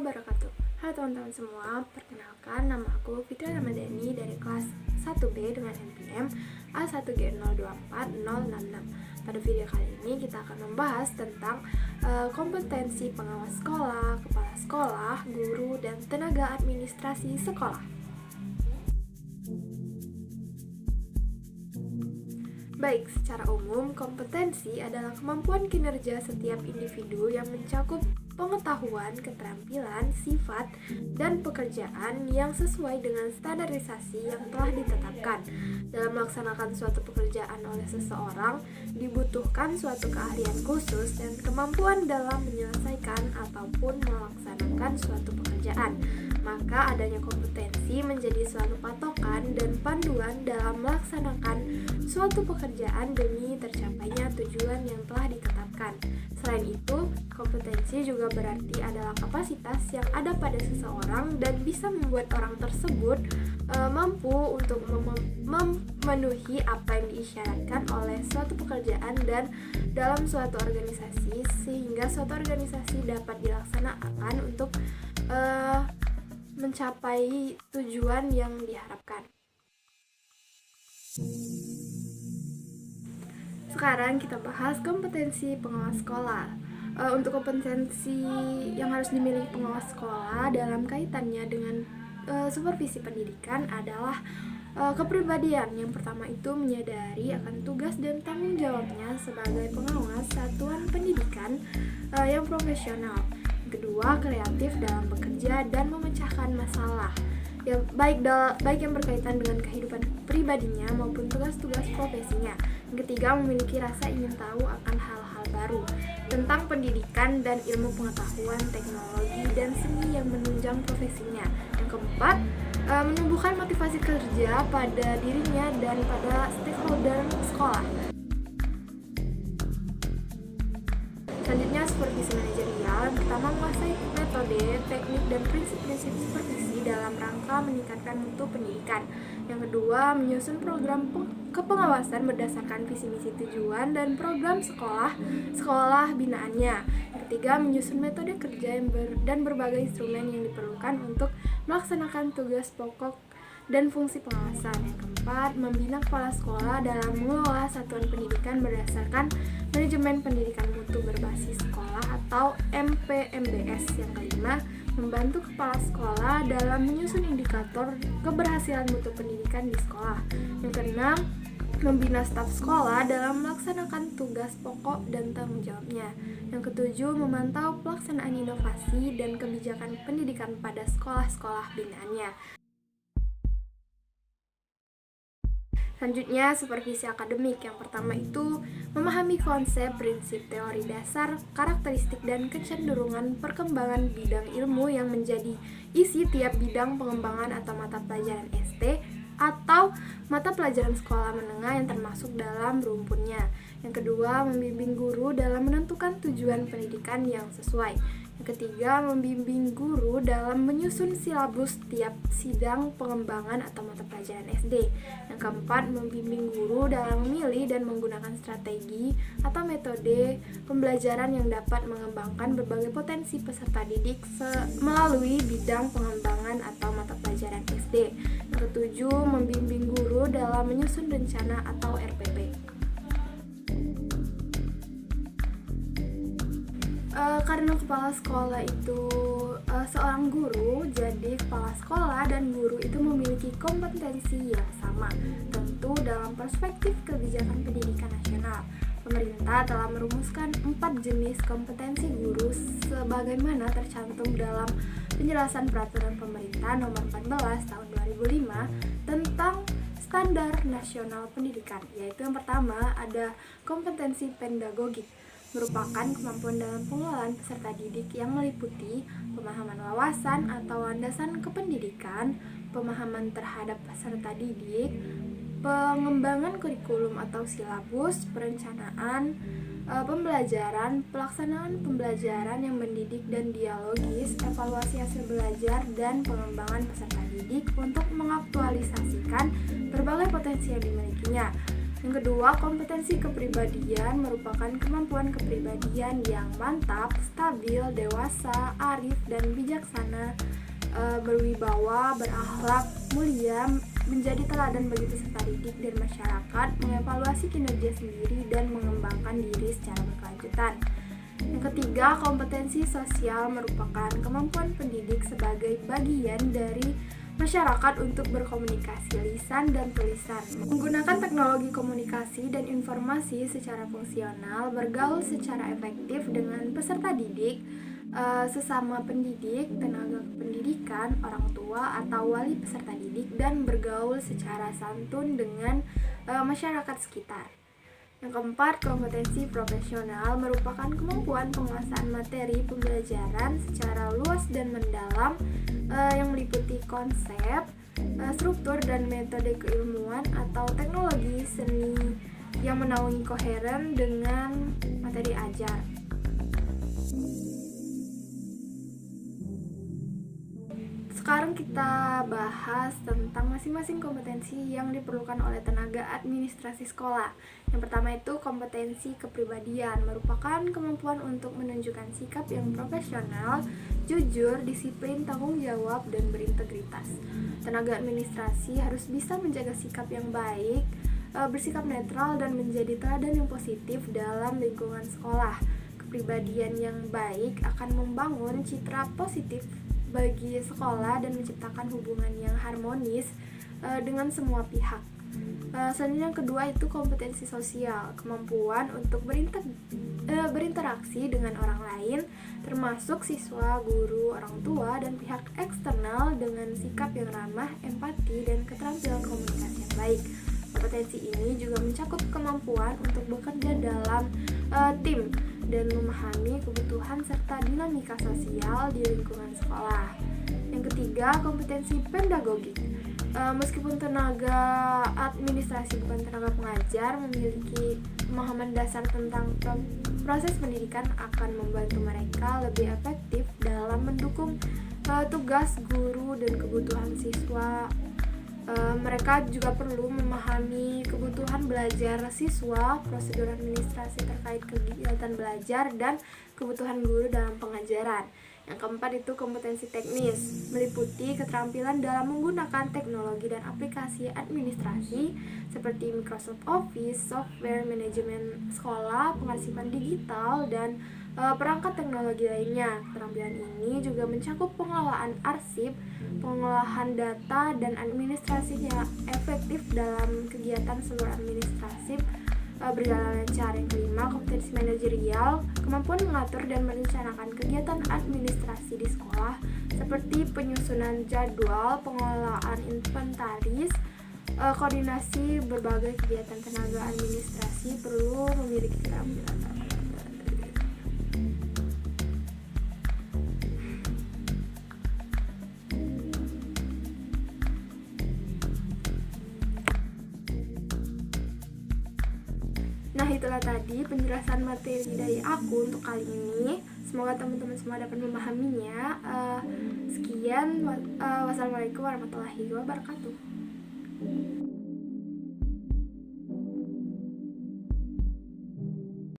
wabarakatuh. Halo teman-teman semua, perkenalkan nama aku Fitri Ramadhani dari kelas 1B dengan NPM A1G024066. Pada video kali ini kita akan membahas tentang kompetensi pengawas sekolah, kepala sekolah, guru, dan tenaga administrasi sekolah. Baik, secara umum, kompetensi adalah kemampuan kinerja setiap individu yang mencakup pengetahuan, keterampilan, sifat, dan pekerjaan yang sesuai dengan standarisasi yang telah ditetapkan. Dalam melaksanakan suatu pekerjaan oleh seseorang, dibutuhkan suatu keahlian khusus dan kemampuan dalam menyelesaikan ataupun melaksanakan suatu pekerjaan. Maka adanya kompetensi menjadi suatu patokan dan panduan dalam melaksanakan suatu pekerjaan demi tercapainya tujuan yang telah ditetapkan. Selain itu, kompetensi juga berarti adalah kapasitas yang ada pada seseorang dan bisa membuat orang tersebut mampu untuk memenuhi apa yang diisyaratkan oleh suatu pekerjaan dan dalam suatu organisasi, sehingga suatu organisasi dapat dilaksanakan untuk mencapai tujuan yang diharapkan. Sekarang kita bahas kompetensi pengawas sekolah. Untuk kompetensi yang harus dimiliki pengawas sekolah dalam kaitannya dengan supervisi pendidikan adalah kepribadian. Yang pertama itu menyadari akan tugas dan tanggung jawabnya sebagai pengawas satuan pendidikan yang profesional. Yang kedua, kreatif dalam bekerja dan memecahkan masalah, ya, baik yang berkaitan dengan kehidupan pribadinya maupun tugas-tugas profesinya. Yang ketiga, memiliki rasa ingin tahu akan hal-hal baru tentang pendidikan dan ilmu pengetahuan, teknologi, dan seni yang menunjang profesinya. Yang keempat, menumbuhkan motivasi kerja pada dirinya dan pada stakeholder sekolah. Selanjutnya, supervisi manajerial. Yang pertama, menguasai metode, teknik, dan prinsip-prinsip supervisi dalam rangka meningkatkan mutu pendidikan. Yang kedua, menyusun program kepengawasan berdasarkan visi misi tujuan dan program sekolah binaannya. Yang ketiga, menyusun metode kerja dan berbagai instrumen yang diperlukan untuk melaksanakan tugas pokok dan fungsi pengawasan. Yang keempat, membina kepala sekolah dalam mengelola satuan pendidikan berdasarkan manajemen pendidikan mutu berbasis sekolah atau MPMBS. Yang kelima, membantu kepala sekolah dalam menyusun indikator keberhasilan mutu pendidikan di sekolah. Yang keenam, membina staf sekolah dalam melaksanakan tugas pokok dan tanggung jawabnya. Yang ketujuh, memantau pelaksanaan inovasi dan kebijakan pendidikan pada sekolah-sekolah binaannya. Selanjutnya, supervisi akademik. Yang pertama itu memahami konsep, prinsip, teori dasar, karakteristik, dan kecenderungan perkembangan bidang ilmu yang menjadi isi tiap bidang pengembangan atau mata pelajaran ST atau mata pelajaran sekolah menengah yang termasuk dalam rumpunnya. Yang kedua, membimbing guru dalam menentukan tujuan pendidikan yang sesuai. Yang ketiga, membimbing guru dalam menyusun silabus tiap sidang pengembangan atau mata pelajaran SD. Yang keempat, membimbing guru dalam memilih dan menggunakan strategi atau metode pembelajaran yang dapat mengembangkan berbagai potensi peserta didik melalui bidang pengembangan atau mata pelajaran SD. Yang ketujuh, membimbing guru dalam menyusun rencana atau RPP. Karena kepala sekolah itu seorang guru, jadi kepala sekolah dan guru itu memiliki kompetensi yang sama. Tentu dalam perspektif kebijakan pendidikan nasional, pemerintah telah merumuskan 4 jenis kompetensi guru sebagaimana tercantum dalam penjelasan peraturan pemerintah nomor 14 tahun 2005 tentang standar nasional pendidikan, yaitu yang pertama ada kompetensi pedagogik, merupakan kemampuan dalam pengelolaan peserta didik yang meliputi pemahaman wawasan atau landasan kependidikan, pemahaman terhadap peserta didik, pengembangan kurikulum atau silabus, perencanaan pembelajaran, pelaksanaan pembelajaran yang mendidik dan dialogis, evaluasi hasil belajar, dan pengembangan peserta didik untuk mengaktualisasikan berbagai potensi yang dimilikinya. Yang kedua, kompetensi kepribadian merupakan kemampuan kepribadian yang mantap, stabil, dewasa, arif, dan bijaksana, berwibawa, berakhlak mulia, menjadi teladan bagi peserta didik dan masyarakat, mengevaluasi kinerja sendiri, dan mengembangkan diri secara berkelanjutan. Yang ketiga, kompetensi sosial merupakan kemampuan pendidik sebagai bagian dari masyarakat untuk berkomunikasi lisan dan tulisan, menggunakan teknologi komunikasi dan informasi secara fungsional, bergaul secara efektif dengan peserta didik, sesama pendidik, tenaga pendidikan, orang tua atau wali peserta didik, dan bergaul secara santun dengan masyarakat sekitar. Yang keempat, kompetensi profesional merupakan kemampuan penguasaan materi pembelajaran secara luas dan mendalam, yang meliputi konsep, struktur, dan metode keilmuan atau teknologi seni yang menaungi koheren dengan materi ajar. Sekarang kita bahas tentang masing-masing kompetensi yang diperlukan oleh tenaga administrasi sekolah. Yang pertama itu kompetensi kepribadian, merupakan kemampuan untuk menunjukkan sikap yang profesional, jujur, disiplin, tanggung jawab, dan berintegritas. Tenaga administrasi harus bisa menjaga sikap yang baik, bersikap netral, dan menjadi teladan yang positif dalam lingkungan sekolah. Kepribadian yang baik akan membangun citra positif bagi sekolah dan menciptakan hubungan yang harmonis dengan semua pihak. Selanjutnya yang kedua itu kompetensi sosial, kemampuan untuk berinteraksi dengan orang lain, termasuk siswa, guru, orang tua, dan pihak eksternal dengan sikap yang ramah, empati, dan keterampilan komunikasi yang baik. Kompetensi ini juga mencakup kemampuan untuk bekerja dalam tim dan memahami kebutuhan serta dinamika sosial di lingkungan sekolah. Yang ketiga, kompetensi pedagogik. Meskipun tenaga administrasi bukan tenaga pengajar, memiliki pemahaman dasar tentang proses pendidikan akan membantu mereka lebih efektif dalam mendukung tugas guru dan kebutuhan siswa. Mereka juga perlu memahami kebutuhan belajar siswa, prosedur administrasi terkait kegiatan belajar, dan kebutuhan guru dalam pengajaran. Yang keempat itu kompetensi teknis, meliputi keterampilan dalam menggunakan teknologi dan aplikasi administrasi seperti Microsoft Office, software manajemen sekolah, pengarsipan digital, dan perangkat teknologi lainnya. Keterampilan ini juga mencakup pengelolaan arsip, pengolahan data, dan administrasi yang efektif dalam kegiatan seluruh administratif berjalan lancar. Yang kelima, kompetensi manajerial, kemampuan mengatur dan merencanakan kegiatan administrasi di sekolah seperti penyusunan jadwal, pengelolaan inventaris, koordinasi berbagai kegiatan tenaga administrasi perlu memiliki keterampilan. Nah, itulah tadi penjelasan materi dari aku untuk kali ini. Semoga teman-teman semua dapat memahaminya. Sekian, wassalamualaikum warahmatullahi wabarakatuh.